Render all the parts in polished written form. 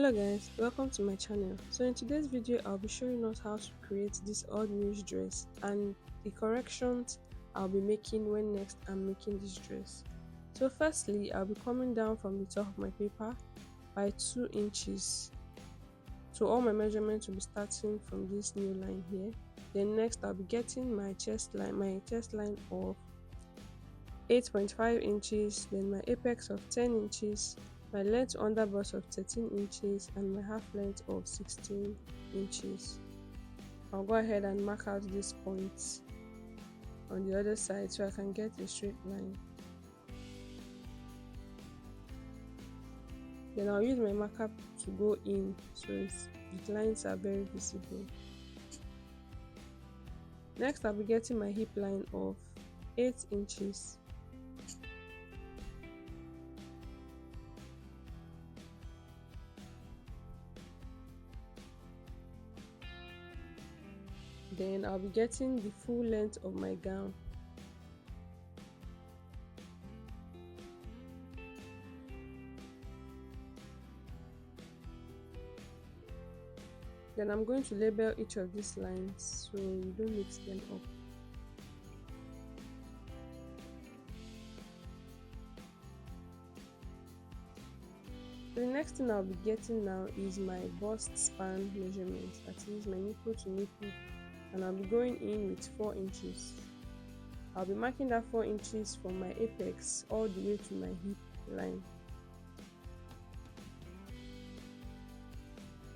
Hello guys, welcome to my channel. So in today's video I'll be showing us how to create this old muse dress and the corrections I'll be making when next I'm making this dress. So firstly, I'll be coming down from the top of my paper by 2 inches. So all my measurements will be starting from this new line here. Then next I'll be getting my chest line of 8.5 inches, then my apex of 10 inches, my length under bust of 13 inches, and my half length of 16 inches. I'll go ahead and mark out these points on the other side so I can get a straight line. Then I'll use my marker to go in so the lines are very visible. Next I'll be getting my hip line of 8 inches. Then I'll be getting the full length of my gown. Then I'm going to label each of these lines so you don't mix them up. So the next thing I'll be getting now is my bust span measurement, that is my nipple to nipple, and I'll be going in with 4 inches. I'll be marking that 4 inches from my apex all the way to my hip line.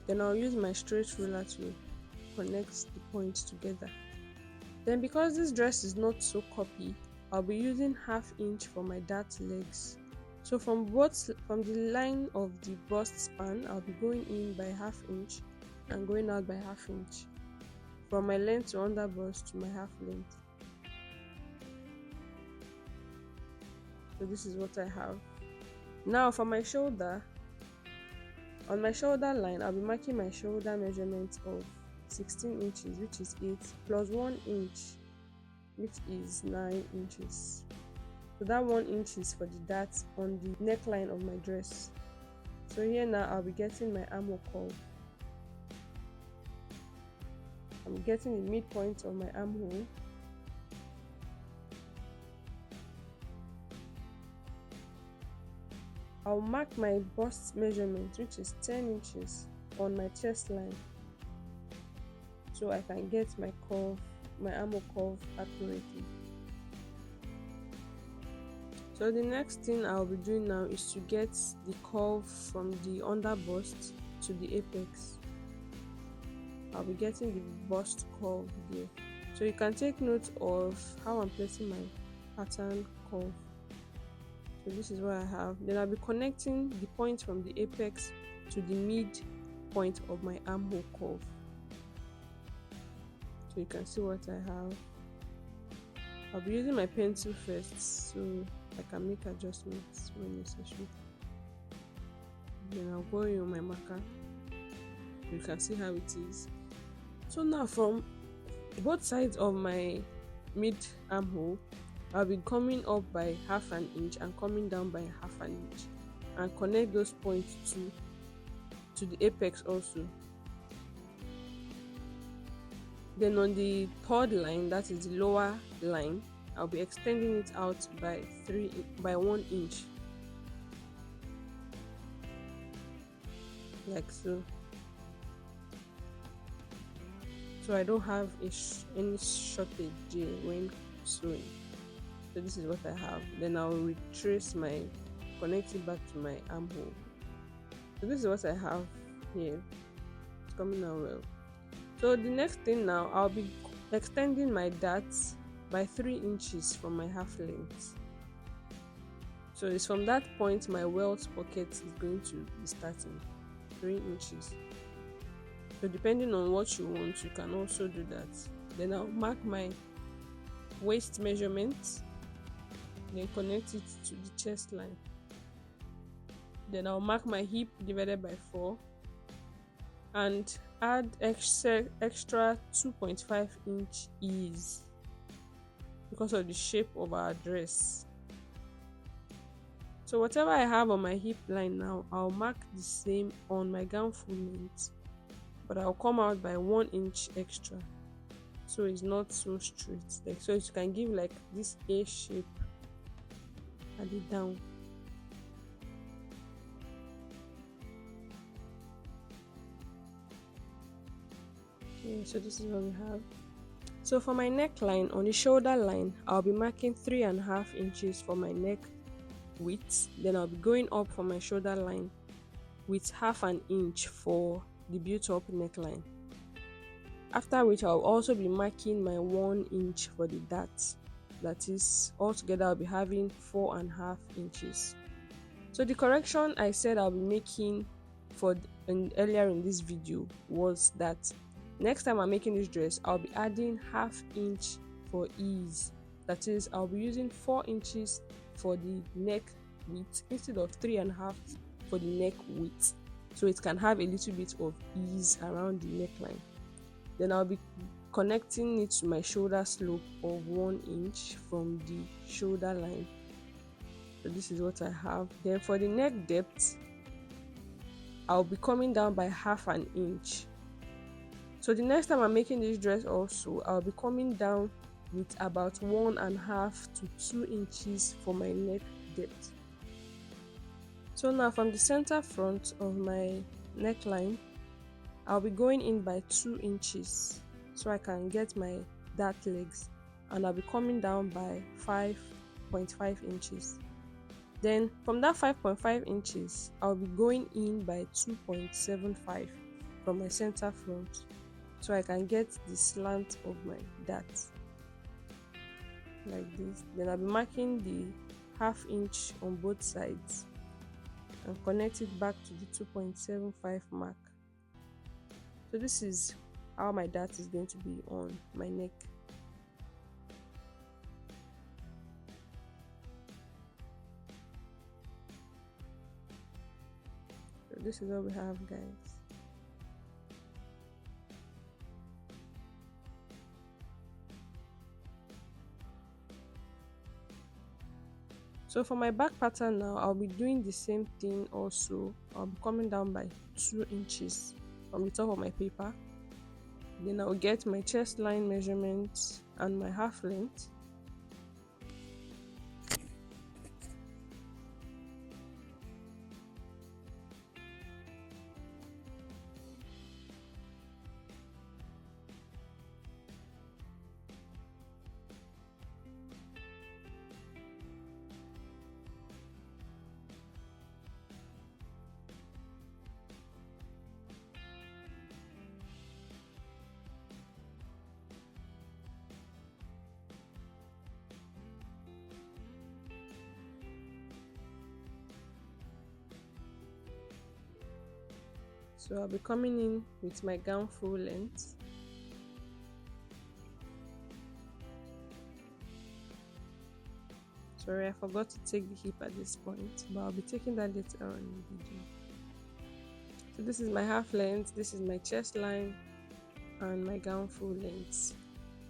Then I'll use my straight ruler to connect the points together. Then because this dress is not so cuppy, I'll be using ½ inch for my dart legs. So from the line of the bust span, I'll be going in by ½ inch and going out by ½ inch. From my length to under bust to my half length. So this is what I have. Now for my shoulder, on my shoulder line, I'll be marking my shoulder measurement of 16 inches, which is 8, plus 1 inch, which is 9 inches. So that 1 inch is for the dart on the neckline of my dress. So here now I'll be getting my armhole curve. I'm getting the midpoint of my armhole. I'll mark my bust measurement, which is 10 inches, on my chest line so I can get my armhole curve accurately. So the next thing I'll be doing now is to get the curve from the under bust to the apex. I'll be getting the bust curve there. So you can take note of how I'm placing my pattern curve. So this is what I have. Then I'll be connecting the point from the apex to the mid point of my armhole curve. So you can see what I have. I'll be using my pencil first so I can make adjustments when necessary. Then I'll go in on my marker. You can see how it is. So now from both sides of my mid armhole, I'll be coming up by ½ inch and coming down by ½ inch and connect those points to the apex also. Then on the third line, that is the lower line, I'll be extending it out by 1 inch, like so. So I don't have any shortage here when sewing. So this is what I have. Then I'll connect it back to my armhole. So this is what I have here. It's coming out well. So the next thing now, I'll be extending my darts by 3 inches from my half length. So it's from that point my welt pocket is going to be starting, 3 inches. So depending on what you want, you can also do that. Then I'll mark my waist measurement, then connect it to the chest line. Then I'll mark my hip divided by 4 and add extra 2.5 inch ease because of the shape of our dress. So whatever I have on my hip line now, I'll mark the same on my gown full length, but I'll come out by 1 inch extra, so it's not so straight. Like, so you can give like this A shape at the down. Okay, so this is what we have. So for my neckline, on the shoulder line, I'll be marking 3.5 inches for my neck width. Then I'll be going up for my shoulder line with 0.5 inch for the built-up neckline. After which, I'll also be marking my 1 inch for the dart. That is, altogether I'll be having 4.5 inches. So the correction I said I'll be making earlier in this video was that next time I'm making this dress, I'll be adding 0.5 inch for ease. That is, I'll be using 4 inches for the neck width instead of 3.5 for the neck width, so it can have a little bit of ease around the neckline. Then I'll be connecting it to my shoulder slope of 1 inch from the shoulder line. So this is what I have. Then for the neck depth, I'll be coming down by 0.5 inch. So the next time I'm making this dress also, I'll be coming down with about 1.5 to 2 inches for my neck depth. So now from the center front of my neckline, I'll be going in by 2 inches so I can get my dart legs, and I'll be coming down by 5.5 inches. Then from that 5.5 inches, I'll be going in by 2.75 from my center front so I can get the slant of my dart like this. Then I'll be marking the 0.5 inch on both sides and connect it back to the 2.75 mark. So this is how my dart is going to be on my neck. So this is what we have, guys. So for my back pattern now, I'll be doing the same thing also. I'll be coming down by 2 inches from the top of my paper. Then I'll get my chest line measurement and my half length. So I'll be coming in with my gown full length. Sorry, I forgot to take the hip at this point, but I'll be taking that later on in the video. So this is my half length, this is my chest line, and my gown full length.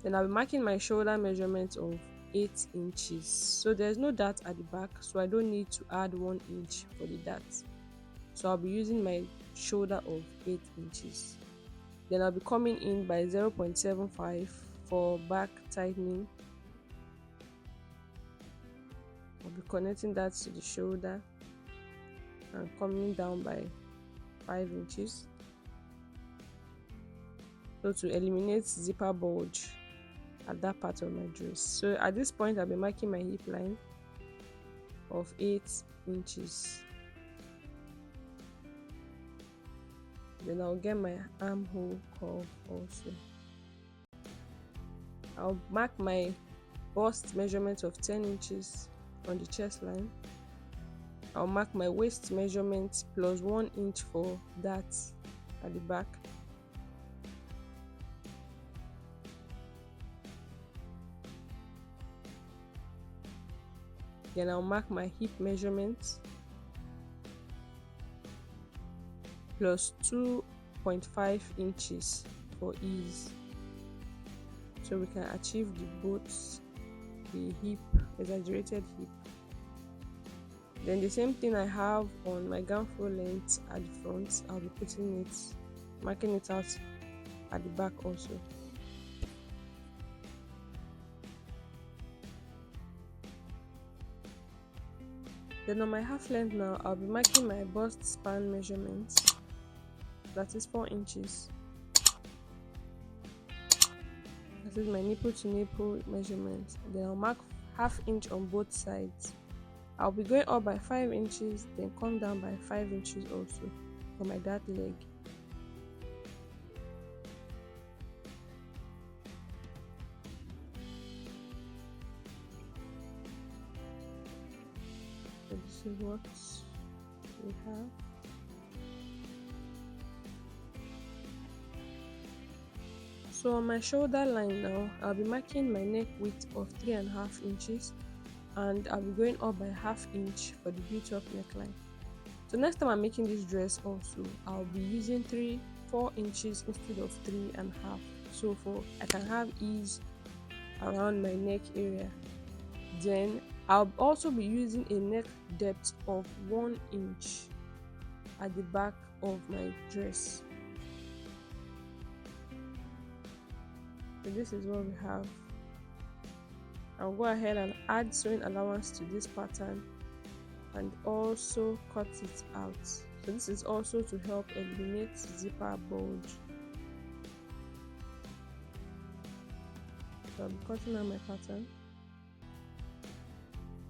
Then I'll be marking my shoulder measurement of 8 inches. So there's no dart at the back, so I don't need to add 1 inch for the dart. So I'll be using my shoulder of 8 inches. Then I'll be coming in by 0.75 for back tightening. I'll be connecting that to the shoulder and coming down by 5 inches. So to eliminate zipper bulge at that part of my dress. So at this point, I'll be marking my hip line of 8 inches. Then I'll get my armhole curve also. I'll mark my bust measurement of 10 inches on the chest line. I'll mark my waist measurement plus 1 inch for that at the back. Then I'll mark my hip measurement plus 2.5 inches for ease, so we can achieve the hip, exaggerated hip. Then the same thing I have on my gown full length at the front, I'll be putting it, marking it out at the back also. Then on my half length now, I'll be marking my bust span measurement, that is 4 inches. That is my nipple to nipple measurement. Then I'll mark half inch on both sides. I'll be going up by 5 inches, then come down by 5 inches also for my dart leg. So this is what we have. So on my shoulder line now, I'll be marking my neck width of 3.5 inches, and I'll be going up by half inch for the beauty of neckline. So next time I'm making this dress also, I'll be using 4 inches instead of 3.5. So I can have ease around my neck area. Then I'll also be using a neck depth of 1 inch at the back of my dress. So this is what we have. I'll go ahead and add sewing allowance to this pattern and also cut it out. So this is also to help eliminate zipper bulge. So I'll be cutting out my pattern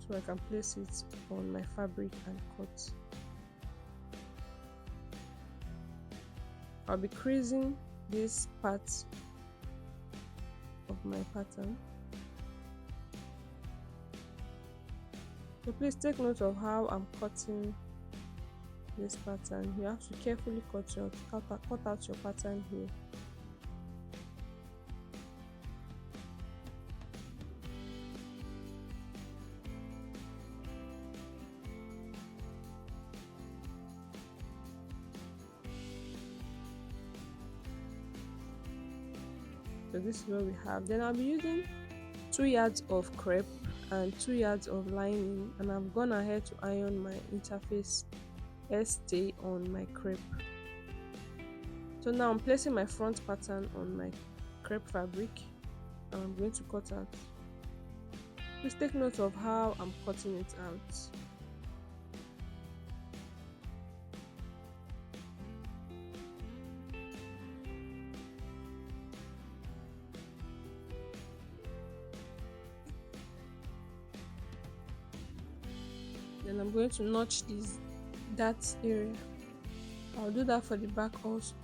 so I can place it on my fabric and cut. I'll be creasing this part of my pattern. So please take note of how I'm cutting this pattern. You have to carefully cut out your pattern here. So this is what we have. Then I'll be using 2 yards of crepe and 2 yards of lining, and I've gone ahead to iron my interface stay on my crepe. So now I'm placing my front pattern on my crepe fabric and I'm going to cut out. Please take note of how I'm cutting it out. Then I'm going to notch that area. I'll do that for the back also.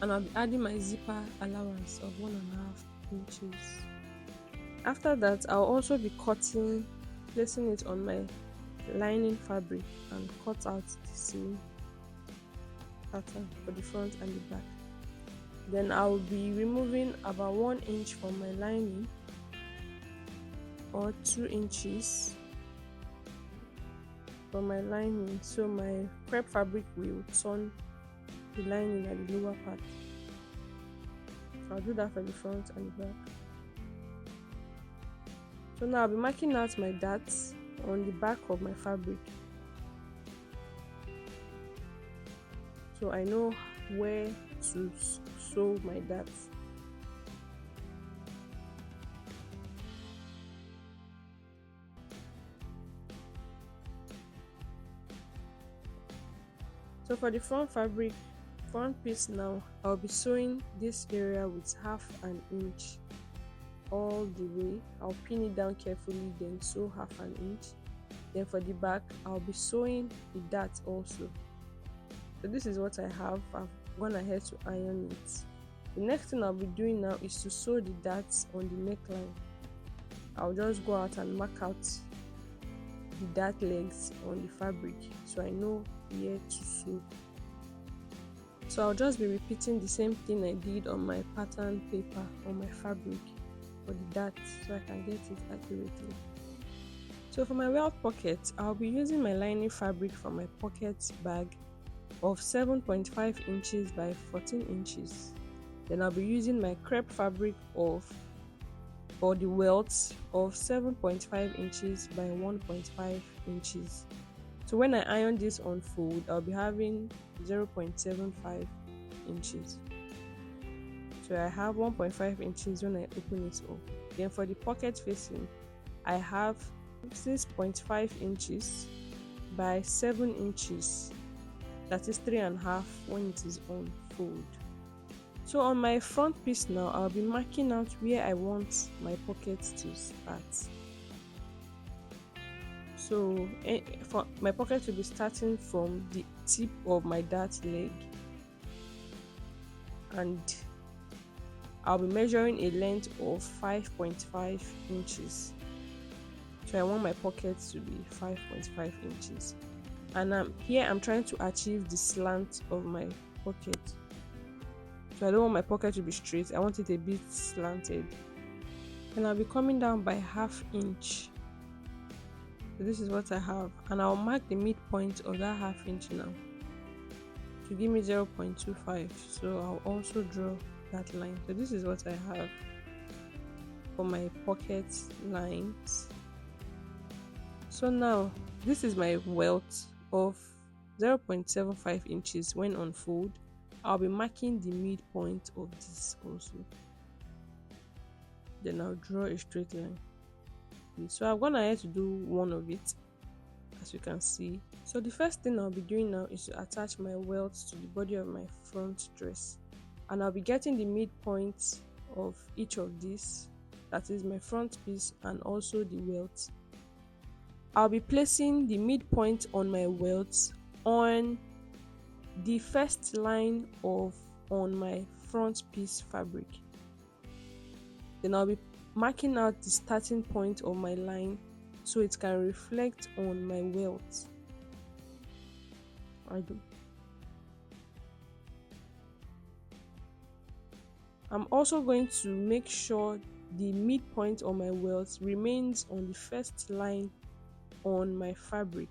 And I'll be adding my zipper allowance of 1.5 inches. After that, I'll also be placing it on my lining fabric and cut out the same pattern for the front and the back. Then I'll be removing about 1 inch from my lining, or 2 inches from my lining, so my crepe fabric will turn the lining at the lower part. So I'll do that for the front and the back. So now I'll be marking out my darts on the back of my fabric, so I know where to sew my darts. So for the front piece now, I'll be sewing this area with 1/2 inch all the way. I'll pin it down carefully, then sew 1/2 inch. Then for the back, I'll be sewing the dart also. So this is what I have. I've gone ahead to iron it. The next thing I'll be doing now is to sew the darts on the neckline. I'll just go out and mark out the dart legs on the fabric so I know where to sew. So I'll just be repeating the same thing I did on my pattern paper on my fabric for the darts so I can get it accurately. So for my welt pocket, I'll be using my lining fabric for my pocket bag of 7.5 inches by 14 inches. Then I'll be using my crepe fabric of or the welt of 7.5 inches by 1.5 inches. So when I iron this on fold, I'll be having 0.75 inches. So I have 1.5 inches when I open it up. Then for the pocket facing, I have 6.5 inches by 7 inches. That is 3.5 when it is on fold. So on my front piece now, I'll be marking out where I want my pocket to start. So for my pocket to be starting from the tip of my dart leg, and I'll be measuring a length of 5.5 inches. So I want my pocket to be 5.5 inches. And here I'm trying to achieve the slant of my pocket. So I don't want my pocket to be straight, I want it a bit slanted. And I'll be coming down by 1/2 inch. So this is what I have. And I'll mark the midpoint of that 1/2 inch now to give me 0.25. So I'll also draw that line. So this is what I have for my pocket lines. So now this is my welt of 0.75 inches when on fold. I'll be marking the midpoint of this also. Then I'll draw a straight line. So I've gone ahead to do one of it, as you can see. So the first thing I'll be doing now is to attach my welt to the body of my front dress. And I'll be getting the midpoint of each of these, that is my front piece and also the welt. I'll be placing the midpoint on my welt on the first line on my front piece fabric. Then I'll be marking out the starting point of my line so it can reflect on my welt. I'm also going to make sure the midpoint of my welt remains on the first line on my fabric.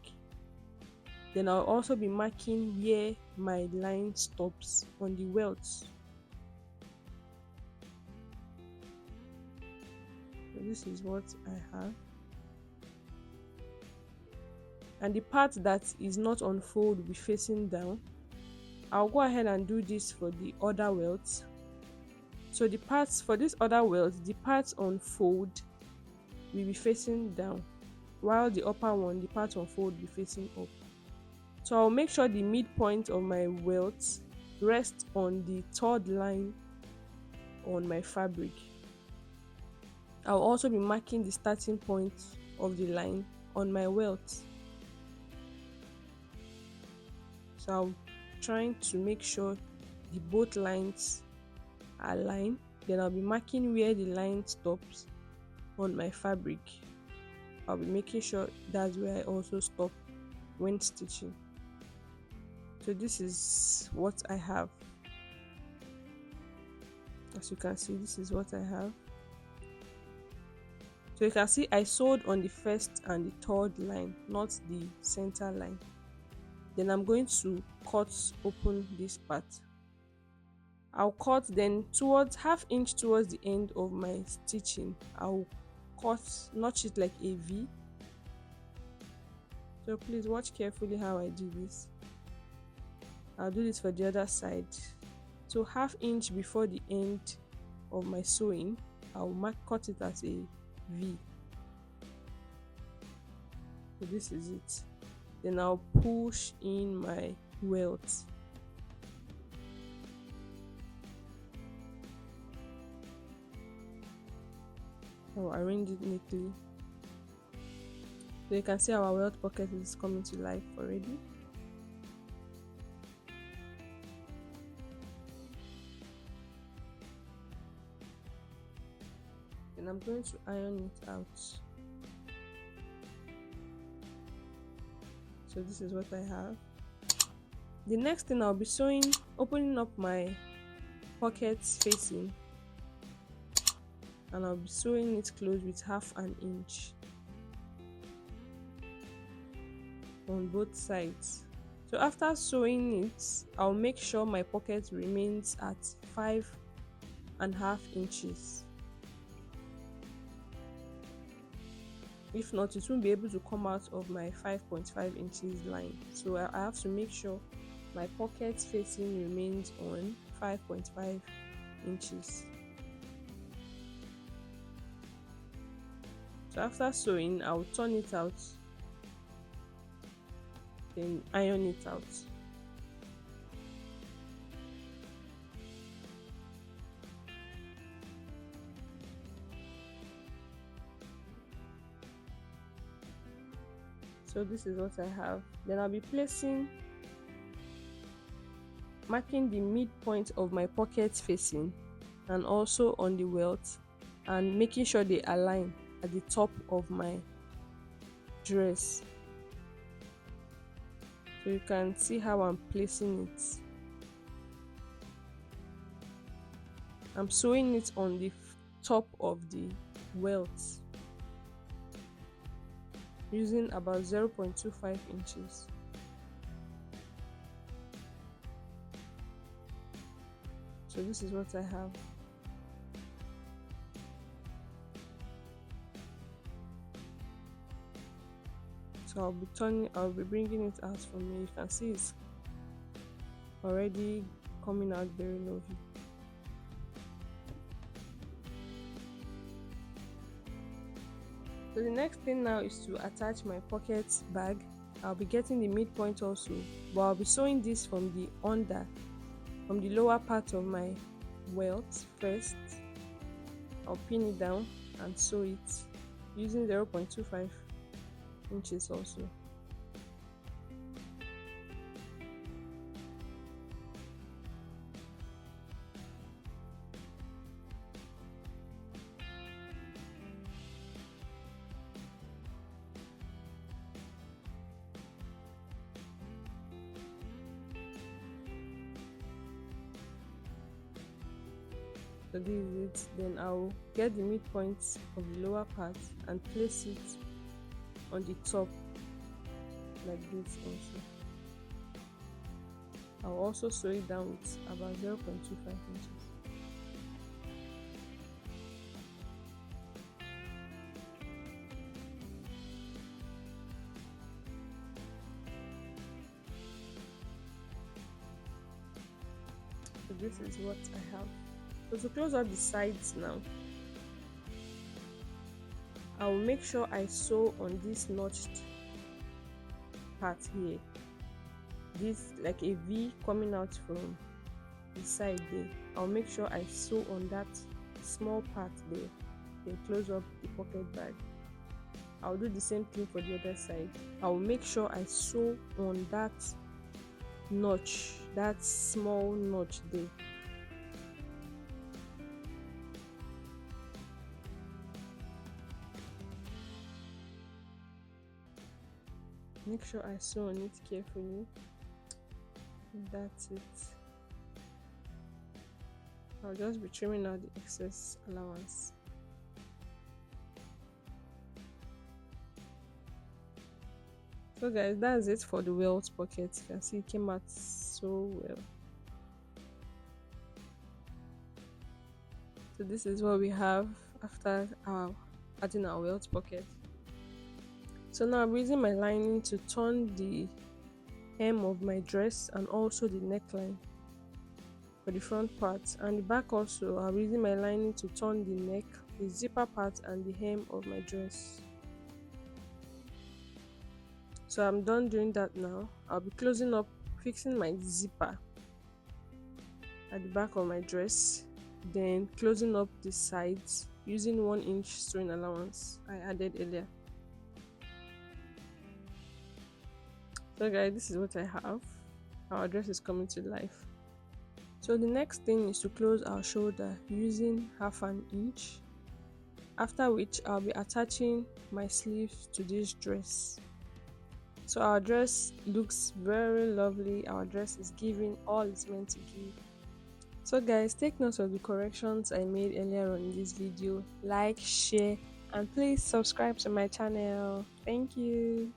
Then I'll also be marking where my line stops on the welt. So this is what I have. And the part that is not on fold will be facing down. I'll go ahead and do this for the other welt. So the parts for this other welt, the parts on fold will be facing down, while the upper one, the part on fold, will be facing up. So I'll make sure the midpoint of my welt rests on the third line on my fabric. I'll also be marking the starting point of the line on my welt. So I'm trying to make sure the both lines are aligned. Then I'll be marking where the line stops on my fabric. I'll be making sure that's where I also stop when stitching. So this is what I have. As you can see, this is what I have. So you can see I sewed on the first and the third line, not the center line. Then I'm going to cut open this part. I'll cut, then towards 1/2 inch towards the end of my stitching, I'll notch it like a V. So please watch carefully how I do this. I'll do this for the other side. So 1/2 inch before the end of my sewing, I'll cut it as a V. So this is it. Then I'll push in my welt. I'll arrange it neatly. So you can see our welt pocket is coming to life already. And I'm going to iron it out. So this is what I have. The next thing I'll be opening up my pockets facing, and I'll be sewing it close with 1/2 inch on both sides. So after sewing it, I'll make sure my pocket remains at 5.5 inches. If not, it won't be able to come out of my 5.5 inches line. So I have to make sure my pocket facing remains on 5.5 inches. So after sewing, I'll turn it out, then iron it out. So this is what I have. Then I'll be marking the midpoint of my pocket facing and also on the welt, and making sure they align at the top of my dress. So you can see how I'm placing it. I'm sewing it on the top of the welt using about 0.25 inches. So this is what I have. So I'll be bringing it out from here. You can see it's already coming out very lovely. So the next thing now is to attach my pocket bag. I'll be getting the midpoint also, but I'll be sewing this from the lower part of my welt first. I'll pin it down and sew it using 0.25 inches also. So this is it. Then I'll get the midpoint of the lower part and place it on the top like this also. I'll also sew it down with about 0.25 inches. So this is what I have. So to close out the sides now, I will make sure I sew on this notched part here. This like a V coming out from the side there. I'll make sure I sew on that small part there, then close up the pocket bag. I'll do the same thing for the other side. I'll make sure I sew on that notch, that small notch there. Make sure I sew on it carefully. That's it. I'll just be trimming out the excess allowance. So guys, that's it for the welt pocket. You can see it came out so well. So this is what we have after adding our welt pocket. So now I'm using my lining to turn the hem of my dress and also the neckline for the front part, and the back also. I'm using my lining to turn the neck, the zipper part and the hem of my dress. So I'm done doing that now. I'll be closing up, fixing my zipper at the back of my dress, then closing up the sides using 1 inch sewing allowance I added earlier. So guys, this is what I have. Our dress is coming to life. So the next thing is to close our shoulder using 1/2 inch, after which I'll be attaching my sleeves to this dress. So our dress looks very lovely. Our dress is giving all it's meant to give. So guys, take note of the corrections I made earlier on in this video. Like, share, and please subscribe to my channel. Thank you.